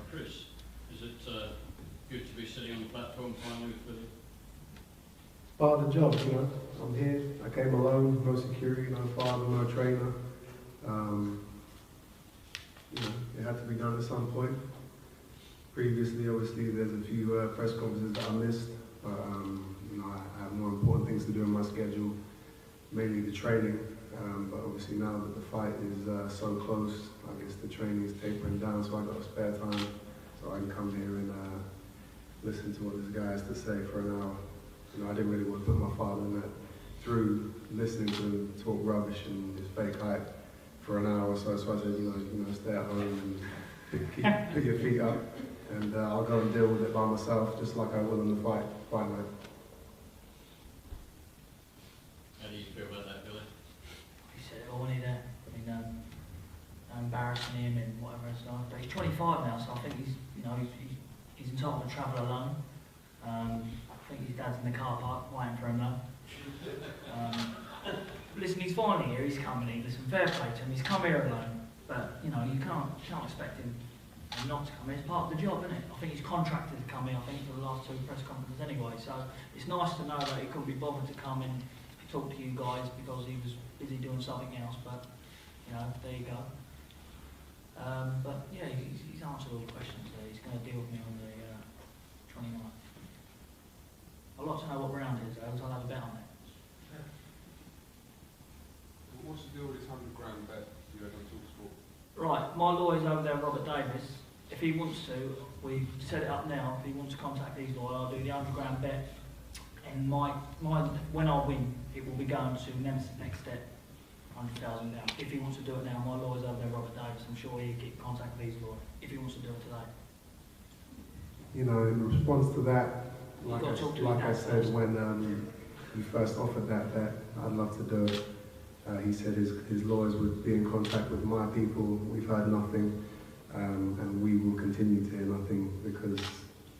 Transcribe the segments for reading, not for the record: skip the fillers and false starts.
Chris, is it good to be sitting on the platform finally with you? Part of the job, you know. I'm here. I came alone, no security, no father, no trainer. You know, it had to be done at some point. Previously, obviously, there's a few press conferences that I missed, but you know, I have more important things to do in my schedule, mainly the training. But obviously, now that the fight is so close, I guess the training is tapering down, so I got a spare time, so I can come here and listen to what this guy has to say for an hour. You know, I didn't really want to put my father in that through listening to him talk rubbish and his fake hype for an hour or so. So I said, you know, stay at home and put your feet up, and I'll go and deal with it by myself, just like I will in the fight night. How do you feel about that, Billy? He said it all, wasn't he, there? I mean, embarrassing him and whatever stuff. But he's 25 now, so I think he's entitled to travel alone. I think his dad's in the car park waiting for him now. Listen, he's finally here, he's coming in. Listen, fair play to him, he's come here alone. But, you know, you can't expect him not to come in. It's part of the job, isn't it? I think he's contracted to come in, I think, for the last 2 press conferences anyway. So it's nice to know that he couldn't be bothered to come in to talk to you guys because he was busy doing something else. But, you know, there you go. But, yeah, he's answered all the questions there. He's going to deal with me on the 29th. I'd like to know what round it is, though, because I'll have a bet on it. Yeah. What's the deal with this £100 bet you had on TalkSport? Right, my lawyer's over there, Robert Davis. If he wants to, we set it up now. If he wants to contact his lawyer, I'll do the £100 bet. And when I win, it will be going to next step, £100,000 down. If he wants to do it now, my lawyer's over there, Robert Davis. I'm sure he'll get contact with his lawyer if he wants to do it today. You know, in response to that, like I said, when he first offered that bet, I'd love to do it. He said his lawyers would be in contact with my people. We've heard nothing, and we will continue to hear nothing because,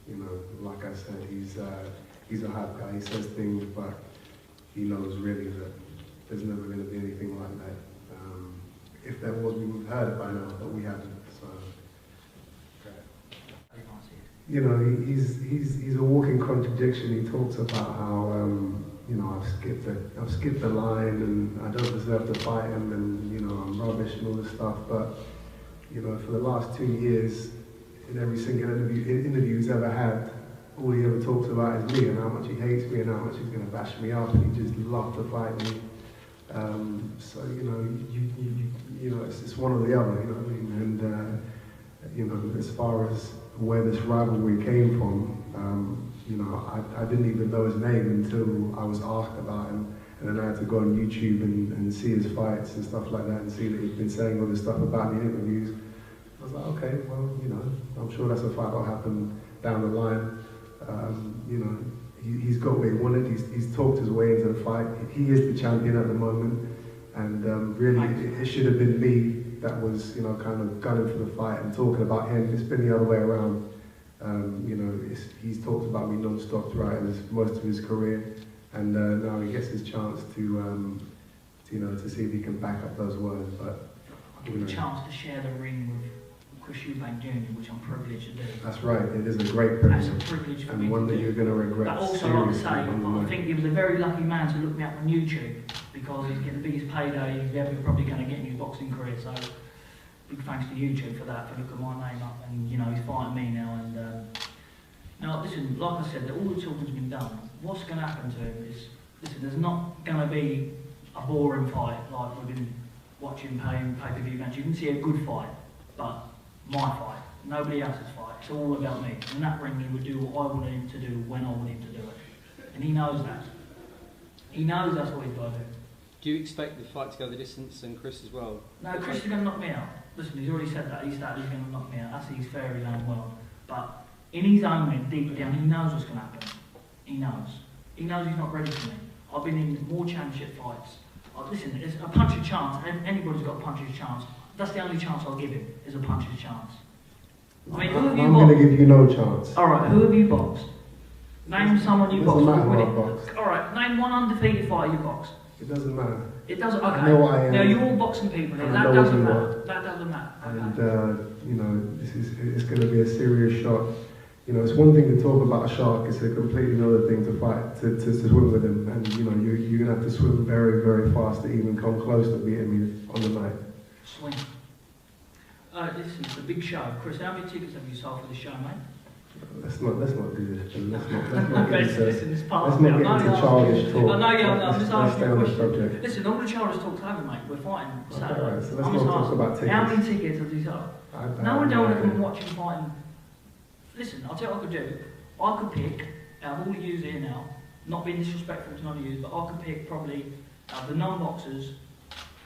you know, like I said, he's a hype guy. He says things, but he knows really that there's never going to be anything like that. If there was, we would have heard it by now, but we haven't. So. You know, he's a walking contradiction. He talks about how you know, I've skipped a line and I don't deserve to fight him, and you know, I'm rubbish and all this stuff. But you know, for the last 2 years, in every single interview he's ever had, all he ever talks about is me and how much he hates me and how much he's going to bash me up, and he just loves to fight me. So you know, you know, it's one or the other. You know what I mean? And you know, as far as where this rivalry came from, you know, I didn't even know his name until I was asked about him, and then I had to go on YouTube and see his fights and stuff like that, and see that he'd been saying all this stuff about me in interviews. I was like, okay, well, you know, I'm sure that's a fight that'll happen down the line. You know, he's got what he wanted. He's talked his way into the fight. He is the champion at the moment, and really, it should have been me that was, you know, kind of gunning for the fight and talking about him. It's been the other way around. You know, he's talked about me non-stop throughout most of his career, and now he gets his chance to you know, to see if he can back up those words. But I'll give him a chance to share the ring with Chris Eubank Jr., which I'm privileged to do. That's right. It is a great privilege. That's a privilege for me and one to that do. you're going to regret. But also, like I say, I think he was a very lucky man to look me up on YouTube, because he's getting the biggest payday he's ever probably going to get in his boxing career. So big thanks to YouTube for that, for looking my name up, and you know, he's fighting me now. And now, listen, like I said, all the talking's been done. What's going to happen to him is, listen, there's not going to be a boring fight like we've been watching pay-per-view match. You can see a good fight, but my fight, nobody else's fight. It's all about me. And that ring, he would do what I wanted him to do when I wanted him to do it, and he knows that. He knows that's what he's got to do. Do you expect the fight to go the distance, and Chris as well? No, Chris is going to knock me out. Listen, he's already said that. He's going to knock me out. That's his fairy land world. But in his own head, deep down, he knows what's going to happen. He knows. He knows he's not ready for me. I've been in more championship fights. Listen, it's a puncher's chance. Anybody's got a puncher's chance. That's the only chance I'll give him, is a puncher's chance. I mean, who have you I'm boxed? going to give you no chance. Alright, who have you boxed? Name someone you boxed. Doesn't matter who I boxed. Alright, name one undefeated fighter you boxed. It doesn't matter. It doesn't. Okay. I know I am. Now you're all boxing people. And That I know doesn't what you matter. are. That doesn't matter. And Okay. you know, it's going to be a serious shot. You know, it's one thing to talk about a shark. It's a completely another thing to fight to swim with him. And you know, you're going to have to swim very, very fast to even come close to beating me on the night. Swing. Listen, it's a big show. Chris, how many tickets have you sold for the show, mate? Let's not do this, Jim. Let's not get into, Listen, it's part let's of it. not get into childish talk. I know you are. I'm just Let's asking stay you a on the question. subject. Listen, all the childish talk's over, mate. We're fighting. Okay, Saturday. alright, so let's I'm not just talk asking, about tickets. how many tickets have you sold? No one don't want to come and watch you fighting. Listen, I'll tell you what I could do. I could pick, out of all the yous here now, not being disrespectful to none of yous, but I could pick probably, out of the non-boxers,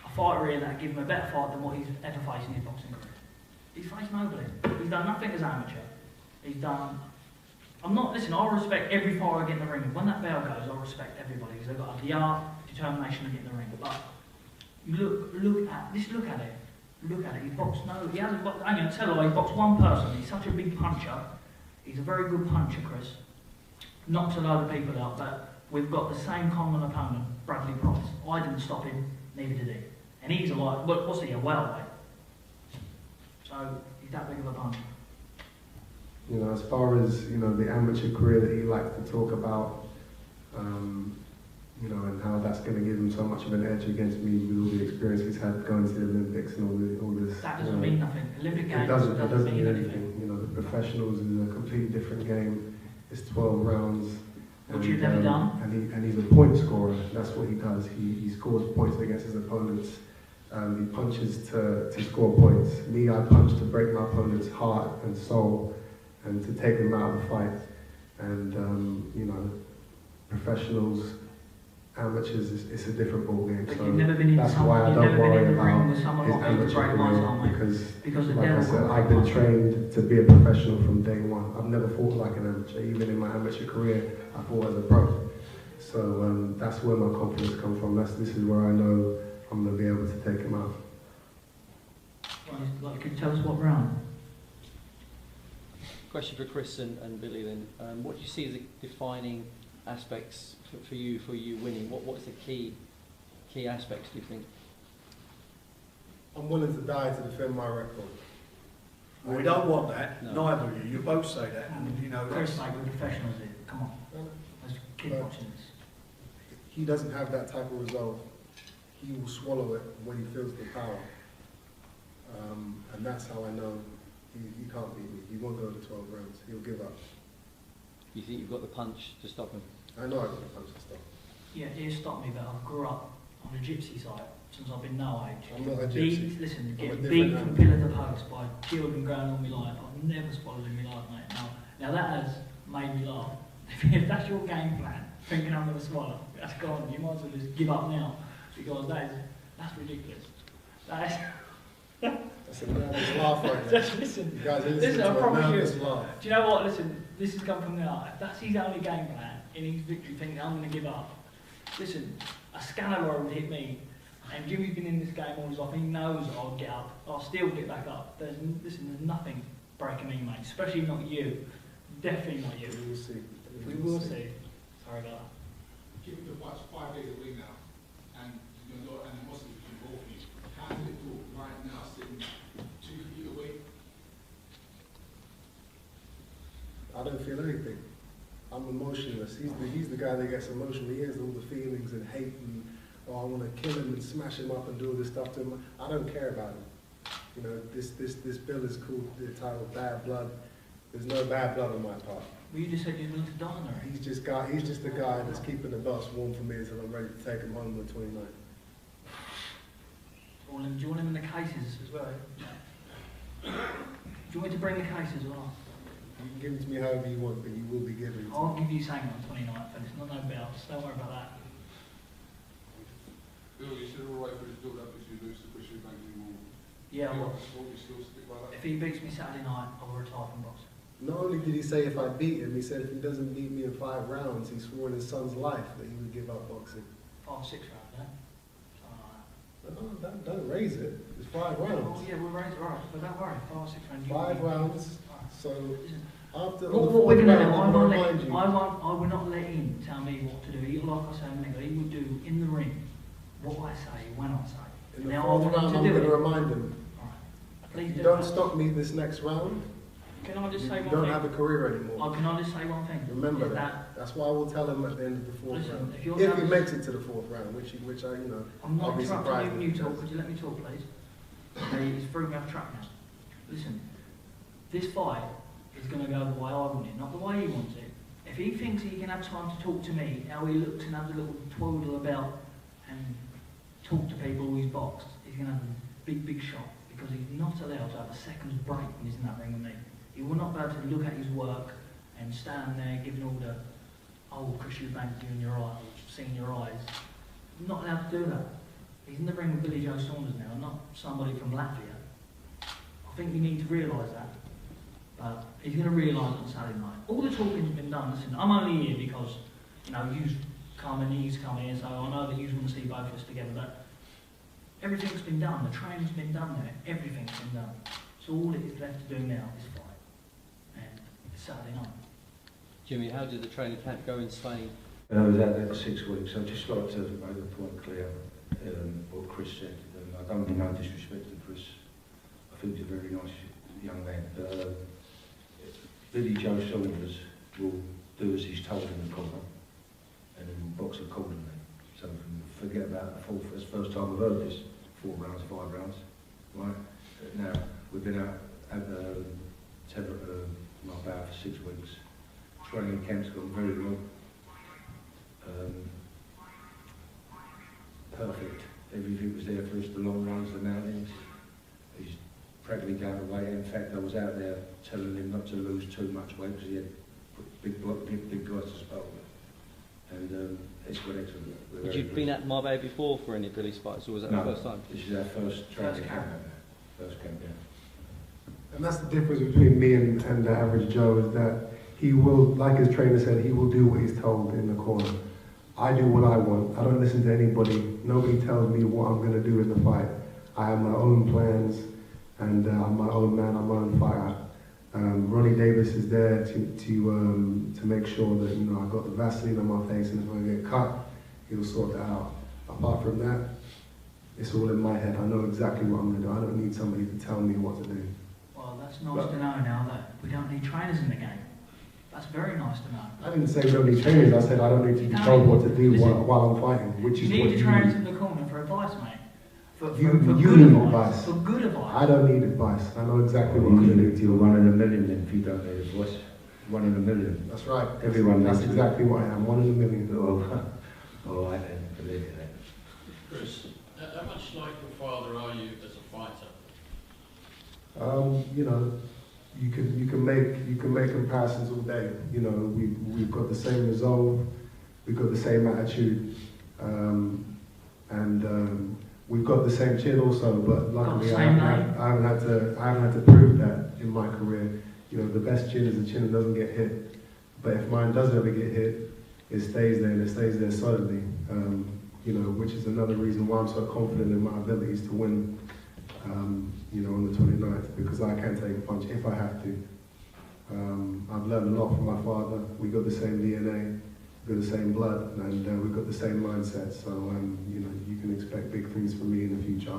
a fighter here that give him a better fight than what he's ever faced in his boxing career. He's faced nobody. He's done nothing as amateur. He's done... Listen, I respect every fighter I get in the ring. When that bell goes, I respect everybody because they've got the art, determination to get in the ring. But look at it. Look at it. He's boxed he hasn't boxed. I'm going to tell you, he's boxed one person. He's such a big puncher. He's a very good puncher, Chris. Knocks a load of people out, but we've got the same common opponent, Bradley Price. I didn't stop him, neither did he. And he's what's he, a welterweight? So he's that big of a puncher. You know, as far as, you know, the amateur career that he likes to talk about, you know, and how that's going to give him so much of an edge against me with all the experience he's had going to the Olympics and all this. That doesn't mean nothing. Olympic Games it doesn't mean anything. You know, the professionals is a completely different game. It's 12 rounds. Which you've never done. And he's a point scorer. That's what he does. He scores points against his opponents. He punches to score points. Me, I punch to break my opponent's heart and soul and to take them out of the fight. And, you know, professionals, amateurs, it's a different ball game. But so you've never been in that's why I don't worry about his amateur career because the like I devil said, will I've break been my trained to be a professional from day one. I've never fought like an amateur. Even in my amateur career, I fought as a pro. So that's where my confidence comes from. This is where I know I'm going to be able to take him out. Could you tell us what round? Question for Chris and Billy then. What do you see as the defining aspects for you winning? What's the key aspects, do you think? I'm willing to die to defend my record. Well, we don't want that, No. neither of you. You both say that, and you know Chris, that's... like we're professionals here. Come on. Let's keep watching this. He doesn't have that type of resolve. He will swallow it when he feels the power. And that's how I know he can't beat me. He won't go to 12 rounds. He'll give up. You think you've got the punch to stop him? I know I got the punch to stop. Yeah, it stopped me, but I grew up on a gypsy site since I've been no age. I'm not a Beat, gypsy. listen, I'm a get different beat from animal. pillar to post by children growing all my life. I've never swallowed in my life, mate. Now that has made me laugh. If that's your game plan, thinking I'm going to swallow, that's gone. You might as well just give up now, because that's ridiculous. That is... That's a nervous laugh right there. Just listen. You guys are Listen, listening I to a promise you. nervous laugh. Do you know what? Listen, this has come from the heart. If that's his only game plan in his victory, thinking I'm going to give up. Listen, a Scanalor would hit me, and Jimmy's been in this game all his life. He knows I'll get up. I'll still get back up. There's nothing breaking me, mate. Especially not you. Definitely not you. We will see. We will see. Sorry about that. Keeping the watch 5 days away now, and you know, and the muscles between both of you. How does it feel right now, sitting 2 feet away? I don't feel anything. I'm emotionless. He's the guy that gets emotional. He has all the feelings and hate and, oh, I want to kill him and smash him up and do all this stuff to him. I don't care about him. You know, this bill is called the title Bad Blood. There's no bad blood on my part. Well, you just said you're willing to die on the ring. He's just the guy that's keeping the belts warm for me until I'm ready to take him home on the 29th. Do you want him in the cases as well? Do you want me to bring the cases or not? You can give it to me however you want, but you will be given it to I'll me. give you something on 29th, but it's not no belts. Don't worry about that. Bill, you said all right for this build-up if you lose to Chris Eubank, you will Yeah, give well, up the sport, you still stick by that? if he beats me Saturday night, I will retire from boxing. Not only did he say if I beat him, he said if he doesn't beat me in 5 rounds, he swore in his son's life that he would give up boxing. 5 or 6 rounds, yeah? Something like that. No, don't raise it. It's 5 Oh rounds. yeah, we'll raise it, right. But don't worry, 5 or 6 rounds. 5 rounds. So Listen, after what the we're 4th going to do, round, I'm going to remind you. I will not let him tell me what to do. He, like I said a minute ago, he will do in the ring what I say, when I say. In the Now I fourth want round, him I'm to going do to it. remind him. Right. Please If you do. don't stop me this next round, Can I just you say one don't thing? have a career anymore. Oh, can I just say one thing? Remember Is that. That's why I will tell him at the end of the fourth Listen, round. if you're If he nervous- makes it to the fourth round, which I, you know, I'm not I'll be interrupting surprised you when if you he talk. does. Could you let me talk, please? He's through me off track now. Listen, this fight is going to go the way I want it, not the way he wants it. If he thinks he can have time to talk to me, how he looks and has a little twaddle about and talk to people who he's boxed, he's going to have a big shot, because he's not allowed to have a second's break when he's in that ring with me. He will not be able to look at his work and stand there giving all the, oh, Chris Eubank, you in your eyes, seeing your eyes. He's not allowed to do that. He's in the ring with Billy Joe Saunders now, not somebody from Latvia. I think you need to realise that. But he's going to realise on Saturday night. All the talking's been done. Listen, I'm only here because, you know, you've come and he's come here, so I know that you want to see both of us together, but everything's been done. The training's been done there. Everything's been done. So all it is left to do now is fight. And it's Saturday night. Jimmy, how did the training camp go in Spain? I was out there for 6 weeks. I'd just like to make the point clear what Chris said. I don't mean no disrespect to Chris. I think he's a very nice young man. Billy Joe Saunders will do as he's told in the corner and then box accordingly. So forget about the fourth. It's the first time I've heard this. 4 rounds, 5 rounds. Right? Now, we've been out at Marbella for 6 weeks. Training camp's gone very well. Perfect. Everything was there for us, the long runs, the mountains. He's practically going away. In fact, I was out there telling him not to lose too much weight because he had big guys to spar with. And it's gone excellent. Had you been at Marbella before for any Billy's fights, or was that the first time? This is our first training camp. First camp, yeah. And that's the difference between me and the average Joe, is that he will, like his trainer said, he will do what he's told in the corner. I do what I want. I don't listen to anybody. Nobody tells me what I'm going to do in the fight. I have my own plans, and I'm my own man, I'm my own fighter. Ronnie Davis is there to make sure that, you know, I got the Vaseline on my face, and if I get cut, he'll sort that out. Apart from that, it's all in my head. I know exactly what I'm going to do. I don't need somebody to tell me what to do. Well, that's nice to know now that we don't need trainers in the game. That's very nice to know. I didn't say we don't need trainers. I said I don't need to be told what to do while I'm fighting, which is you what need the trainers in the corner for advice, mate. For you good need advice. advice. For good advice. I don't need advice. I know exactly what I'm going to do. You're 1 in a million then if you don't need advice. 1 in a million. That's right. Everyone That's needs it. exactly what I am. 1 in a million. All right then, believe it then. Chris, how much like your father are you as a fighter? You know, you can make comparisons all day. You know, we've got the same resolve, we've got the same attitude, and we've got the same chin also. But luckily, I haven't had to prove that in my career. You know, the best chin is a chin that doesn't get hit. But if mine does ever get hit, it stays there, and it stays there solidly. You know, which is another reason why I'm so confident in my abilities to win. You know, on the 29th, because I can take a punch if I have to. I've learned a lot from my father. We got the same DNA, we got the same blood, and we've got the same mindset. So, you know, you can expect big things from me in the future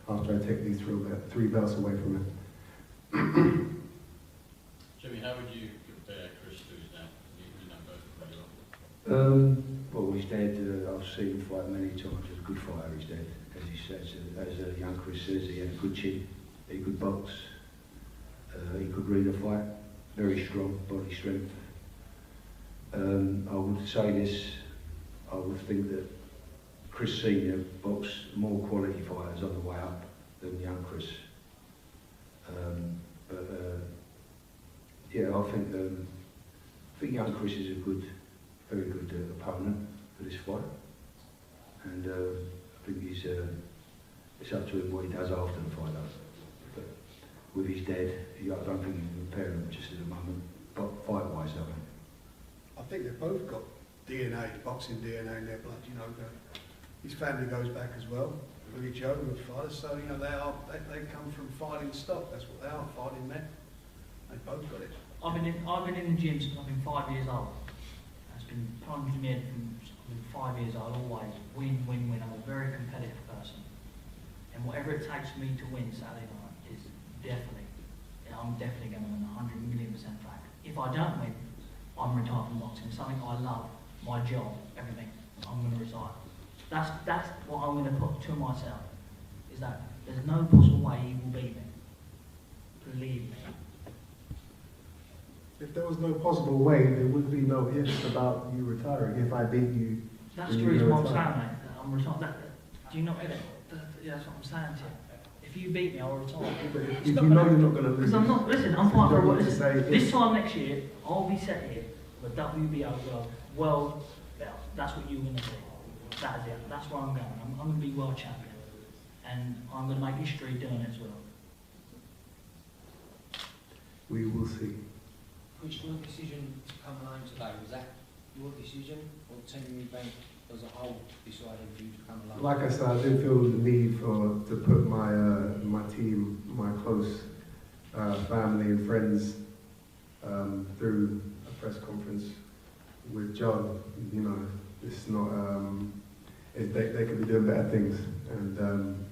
after I take these 3 belts away from it. Jimmy, how would you compare Chris to his dad? You know both pretty well. Well, his dad, I've seen him fight many times. He's a good fighter, his dad. As he says, as young Chris says, he had a good chin, he could box, he could read a fight, very strong body strength. I would say this, I would think that Chris Senior boxed more quality fighters on the way up than young Chris. Yeah, I think young Chris is a very good opponent for this fight, and I think it's up to him what he does after the fight. But with his dad, I don't think you can compare him just at the moment, but fight-wise, I think they've both got DNA, boxing DNA in their blood. You know, his family goes back as well. Billy Joe were fighters, so you know they come from fighting stock. That's what they are, fighting men. They both got it. I've been in the gym since I've been 5 years old. It's been plunged in my head from in 5 years I'll always win, win, win. I'm a very competitive person. And whatever it takes for me to win Saturday night is definitely, I'm definitely going to win 100 million% back. If I don't win, I'm retired from boxing. Something I love, my job, everything. I'm going to retire. That's what I'm going to put to myself. Is that there's no possible way he will beat me. Believe me. If there was no possible way, there would be no ifs about you retiring. If I beat you, that's the reason why I'm saying, mate. That I'm retired. Do you not get it? That's what I'm saying to you. If you beat me, I'll retire. If you know you're not going to lose. Because I'm not. Listen, I'm fighting for what. This If. time next year, I'll be set here with a WBO world belt. That's what you're going to see. That is it. That's where I'm going. I'm going to be world champion, and I'm going to make history doing it as well. We will see. Which your decision to come home today, was that your decision, or Team Eubank as a whole decided for you to come along? Like I said, I didn't feel the need to put my my team, my close family and friends through a press conference with John. You know, it's not. They could be doing better things, and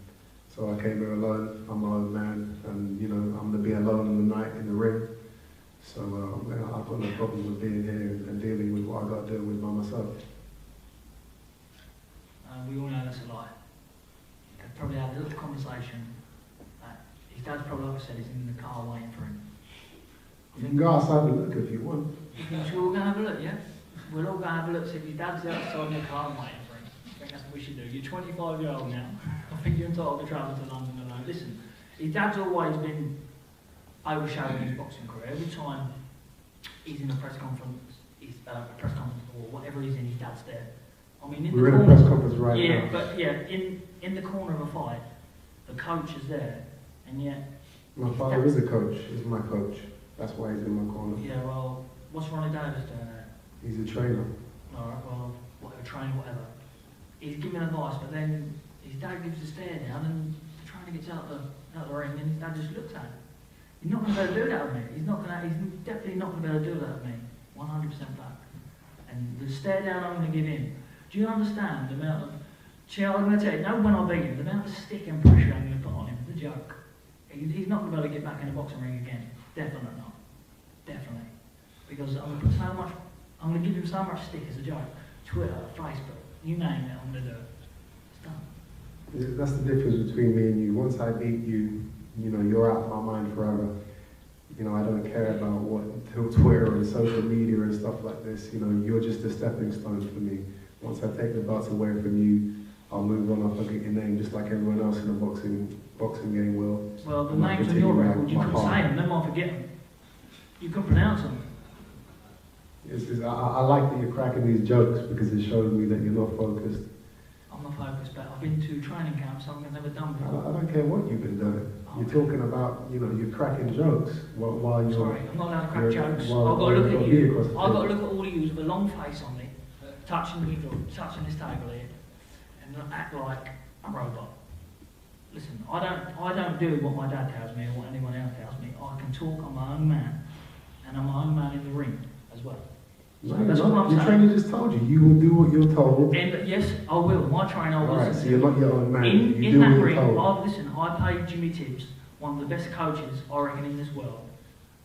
so I came here alone. I'm my own man, and you know, I'm gonna be alone in the night in the ring. So I've got no problem with being here and dealing with what I got to deal with by myself. We all know that's a lie. They probably had a little conversation. His dad's probably, like I said, he's in the car waiting for him. You can go outside and look if you want. We're all going to have a look, yeah? We're all going to have a look. So if your dad's outside in the car waiting for him, I think that's what we should do. You're 25-year-old now. I think you're entitled to travel to London alone. Listen, his dad's always been overshadowing his boxing career. Every time he's in a press conference, or whatever he's in, his dad's there. I mean, we're in a press conference right now. Yeah, but yeah, in the corner of a fight, the coach is there, and yet. My father is a coach. He's my coach. That's why he's in my corner. Yeah, well, what's Ronnie Davis doing there? He's a trainer. Alright, well, whatever, train, whatever. He's giving advice, but then his dad gives a stare down, and the trainer gets out the ring, and his dad just looks at him. He's not going to be able to do that with me. He's definitely not going to be able to do that with me. 100% back. And the stare down I'm going to give him. Do you understand the amount of... I'm going to tell you, no, when I beat him, the amount of stick and pressure I'm going to put on him, the joke. He's not going to be able to get back in the boxing ring again. Definitely not. Definitely. Because I'm going to put so much... I'm going to give him so much stick as a joke. Twitter, Facebook, you name it, I'm going to do it. It's done. Yeah, that's the difference between me and you. Once I beat you, you know, you're out of my mind forever. You know, I don't care about what Twitter and social media and stuff like this. You know, you're just a stepping stone for me. Once I take the belts away from you, I'll move on up and get your name just like everyone else in the boxing game will. Well, the names on your record, you couldn't say them, then I'll forget them. You couldn't pronounce them. I like that you're cracking these jokes because it shows me that you're not focused. I'm not focused, but I've been to training camps I've never done before. I don't care what you've been doing. You're talking about, you know, you're cracking jokes while you're... Sorry, I'm not allowed to crack jokes. I've got to look at you. I've got to look at all of you with a long face on me, touching this table here, and act like a robot. Listen, I don't do what my dad tells me or what anyone else tells me. I can talk, I'm my own man, and I'm my own man in the ring as well. So no, that's what I'm your saying. trainer just told you, you will do what you're told. And yes, I will. My trainer will. Alright, so you're not your own man. In that ring, I paid Jimmy Tibbs, one of the best coaches I reckon in this world,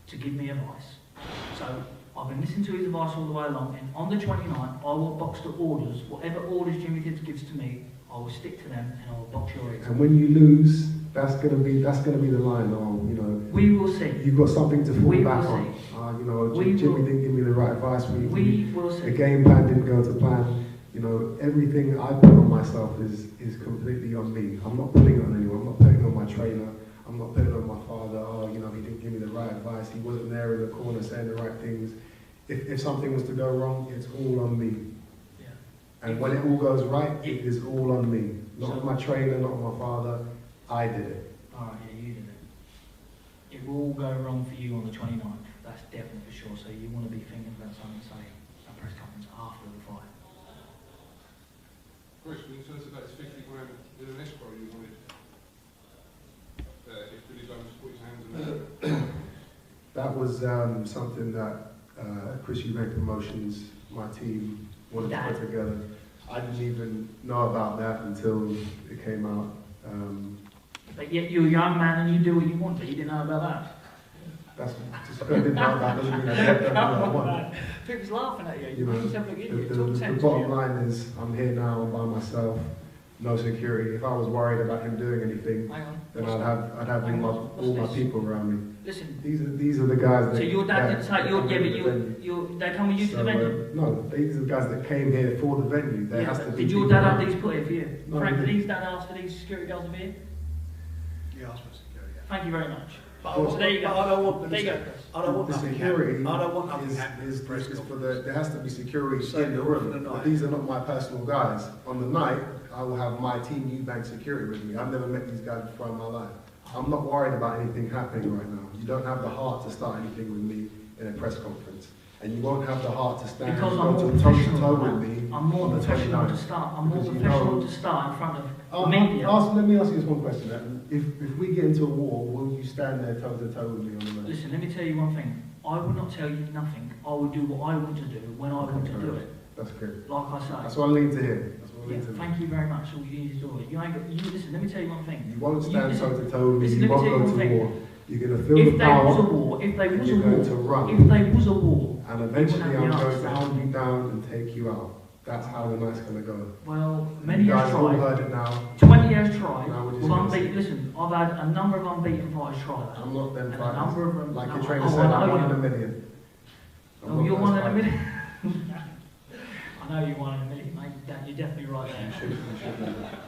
to give me advice. So I've been listening to his advice all the way along, and on the 29th, I will box to orders. Whatever orders Jimmy Tibbs gives to me, I will stick to them, and I will box your ears. And when you lose, that's gonna be the line. Or you know, we will see. You've got something to fall back on. You know, Jimmy didn't give me the right advice. We will see. The game plan didn't go to plan. You know, everything I put on myself is completely on me. I'm not putting it on anyone. I'm not putting it on my trainer. I'm not putting it on my father. Oh, you know, he didn't give me the right advice. He wasn't there in the corner saying the right things. If something was to go wrong, it's all on me. Yeah. And when it all goes right, it is all on me. Not on my trainer, not on my father. I did it. Alright, yeah, you did it. It will all go wrong for you on the 29th. That's definitely for sure. So you want to be thinking about something, say, a press conference after the fight. Chris, when you told us about this 50 grand in an escrow you wanted, if Billy Jones put his hands on it. That was something that Chris Eubank Promotions, my team, wanted to put together. I didn't even know about that until it came out. But yet you're a young man and you do what you want, but you didn't know about that. That's just because I didn't know that doesn't mean I don't know what I want. People's laughing at you. You know, Just have a look at you. Talk the sense bottom to you. line is I'm here now by myself, no security. If I was worried about him doing anything, Hang on. then What's I'd have Hang all, on, my, what's all my this? people around me. Listen. These are the guys that. So your dad didn't say that you're, come yeah, to but the venue. they come with you to the venue? No, these are the guys that came here for the venue. There has to be. Did your people dad have around. these put here for you? No, Frank, he did didn't. his dad ask for these security guards to be here? He asked for security. Thank you very much. But So there you go. I don't want them There you to- go, Chris. I don't want The nothing security happening. I don't want nothing is happening. for the. There has to be security Save in the it room. for the But night. these are not my personal guys. On the night, I will have my team Eubank security with me. I've never met these guys before in my life. I'm not worried about anything happening right now. You don't have the heart to start anything with me in a press conference. And you won't have the heart to stand Because and I'm go more to toe to professional toe than with that. me I'm more on the professional to 29th. start. I'm more Because you professional know- to start in front of media. Let me ask you this one question. Then. If we get into a war, will you stand there toe to toe with me on the night? Listen, let me tell you one thing. I will not tell you nothing. I will do what I want to do when I want to do it. That's good. Like I say. That's what I need to hear. That's what I Yeah, need to hear. thank you very much. All you need is do it. You ain't got. You listen. Let me tell you one thing. You won't stand listen, toe to toe with me. listen, You let won't me tell go you to one thing. war. You're going to feel If the there was a power, war, if there and was a you're going war, to run. if there was a war, And eventually have I'm the going answer. to hunt you down and take you out. That's how the night's going to go. well, many you has guys all tried. heard it now. 20 has tried. Now we're just With gonna unbeaten. see. Listen, I've had a number of unbeaten fighters try that. I'm not them And a fighters. number of them. Like no, your trainer oh, said, I I'm know one in you. a million. I'm Oh, not you're those one in a fighters. million. I know you're one in a million, mate. You're definitely right there.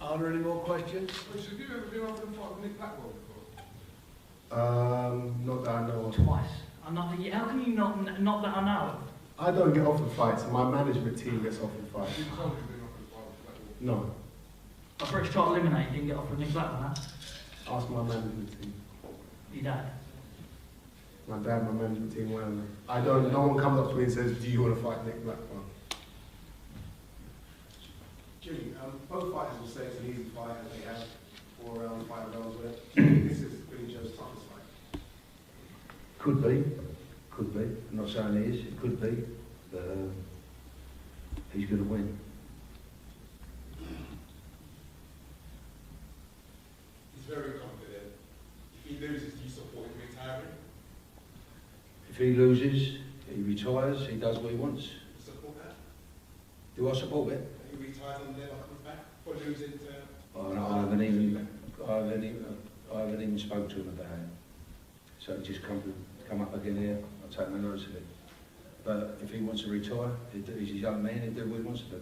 Are there any more questions? Chris, have you ever been offered a fight with Nick Blackwell before? Not that I know of. Twice. I'm not. How can you not that I know? I don't get offered fights. My management team gets offered fights. You told me you've been offered a fight with Blackwell. No. A British title eliminator didn't get offered Nick Blackman, huh? Ask my management team. Your dad. My dad, my management team, whatever. I don't. No one comes up to me and says, "Do you want to fight Nick Blackwell?" Jimmy, both fighters will say it's an easy fight as they have 4 rounds, 5 rounds with it. Do you think this is Billy Joe's toughest fight? Could be. Could be. I'm not saying it is. It could be. But he's going to win. He's very confident. If he loses, do you support him retiring? If he loses, he retires, he does what he wants. You support that? Do I support it? That he retires and never comes back for losing to... I haven't even spoke to him about it. So it just come up again here, I'll take no notice of it. But if he wants to retire, he's a young man, he'll do what he wants to do.